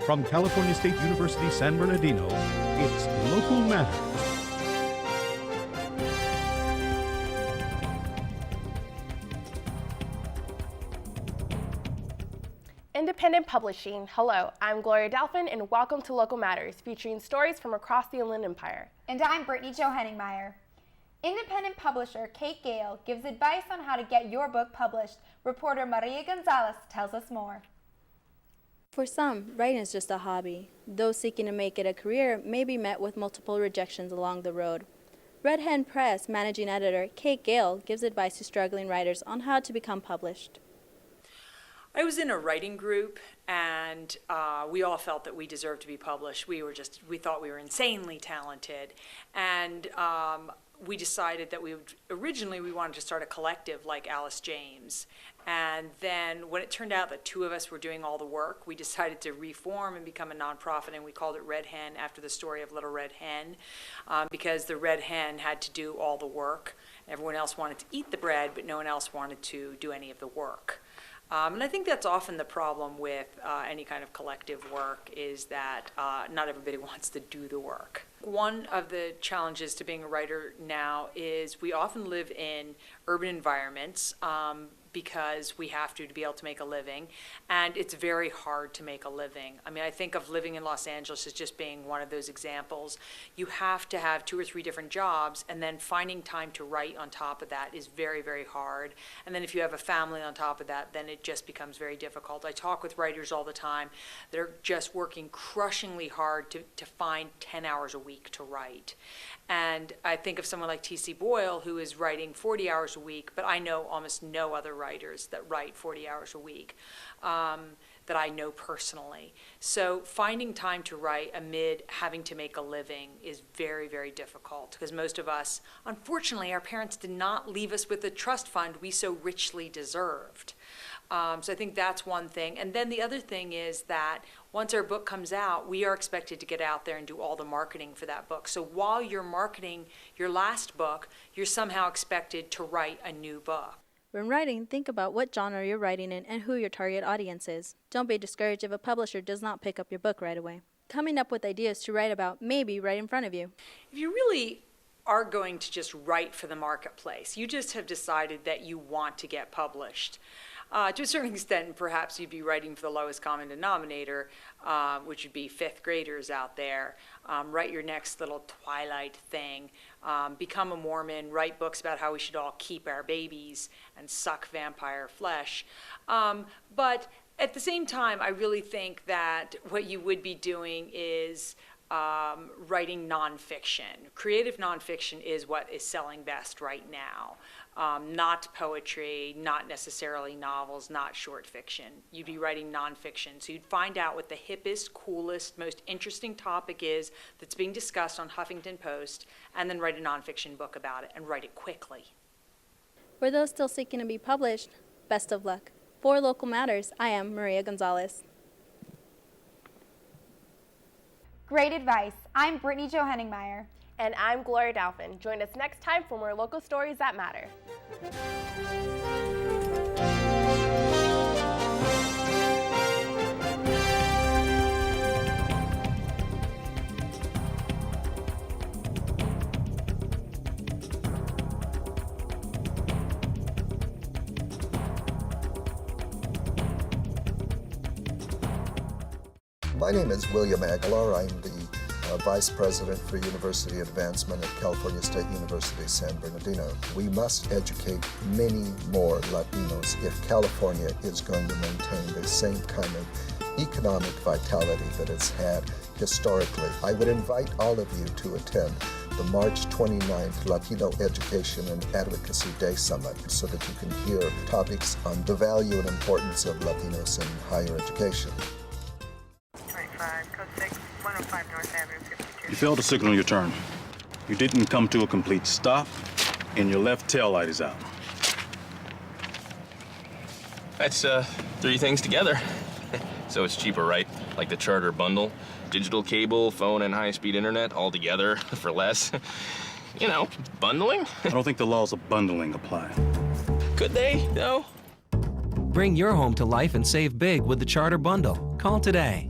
From California State University, San Bernardino, it's Local Matters. Independent Publishing. Hello, I'm Gloria Delfin, and welcome to Local Matters, featuring stories from across the Inland Empire. And I'm Brittany Johanningmeier. Independent publisher Kate Gale gives advice on how to get your book published. Reporter Maria Gonzalez tells us more. For some, writing is just a hobby. Those seeking to make it a career may be met with multiple rejections along the road. Red Hen Press managing editor Kate Gale gives advice to struggling writers on how to become published. I was in a writing group, and we all felt that we deserved to be published. We thought we were insanely talented, and we decided that we wanted to start a collective like Alice James. And then when it turned out that two of us were doing all the work, we decided to reform and become a nonprofit, and we called it Red Hen after the story of Little Red Hen, because the Red Hen had to do all the work. Everyone else wanted to eat the bread, but no one else wanted to do any of the work. And I think that's often the problem with any kind of collective work, is that not everybody wants to do the work. One of the challenges to being a writer now is we often live in urban environments because we have to be able to make a living, and it's very hard to make a living. I mean, I think of living in Los Angeles as just being one of those examples. You have to have 2 or 3 different jobs, and then finding time to write on top of that is very, very hard. And then if you have a family on top of that, then it just becomes very difficult. I talk with writers all the time that are just working crushingly hard to find 10 hours a week to write. And I think of someone like T.C. Boyle, who is writing 40 hours a week, but I know almost no other writers that write 40 hours a week that I know personally. So finding time to write amid having to make a living is very, very difficult, because most of us, unfortunately, our parents did not leave us with the trust fund we so richly deserved. So I think that's one thing. And then the other thing is that once our book comes out, we are expected to get out there and do all the marketing for that book. So while you're marketing your last book, you're somehow expected to write a new book. When writing, think about what genre you're writing in and who your target audience is. Don't be discouraged if a publisher does not pick up your book right away. Coming up with ideas to write about may be right in front of you. If you really are going to just write for the marketplace, you just have decided that you want to get published. To a certain extent, perhaps you'd be writing for the lowest common denominator, which would be 5th graders out there. Write your next little Twilight thing. Become a Mormon. Write books about how we should all keep our babies and suck vampire flesh. But at the same time, I really think that what you would be doing is writing nonfiction. Creative nonfiction is what is selling best right now. Not poetry, not necessarily novels, not short fiction. You'd be writing nonfiction. So you'd find out what the hippest, coolest, most interesting topic is that's being discussed on Huffington Post, and then write a nonfiction book about it, and write it quickly. For those still seeking to be published, best of luck. For Local Matters, I am Maria Gonzalez. Great advice. I'm Brittany Johanningmeier. And I'm Gloria Delfin. Join us next time for more local stories that matter. My name is William Aguilar. I'm the Vice President for University Advancement at California State University, San Bernardino. We must educate many more Latinos if California is going to maintain the same kind of economic vitality that it's had historically. I would invite all of you to attend the March 29th Latino Education and Advocacy Day Summit so that you can hear topics on the value and importance of Latinos in higher education. 25, code 6, 105 North Avenue, 52. You failed to signal your turn. You didn't come to a complete stop, and your left tail light is out. That's 3 things together. So it's cheaper, right? Like the charter bundle. Digital cable, phone, and high-speed internet all together for less. You know, bundling. I don't think the laws of bundling apply. Could they, though? Bring your home to life and save big with the Charter Bundle. Call today.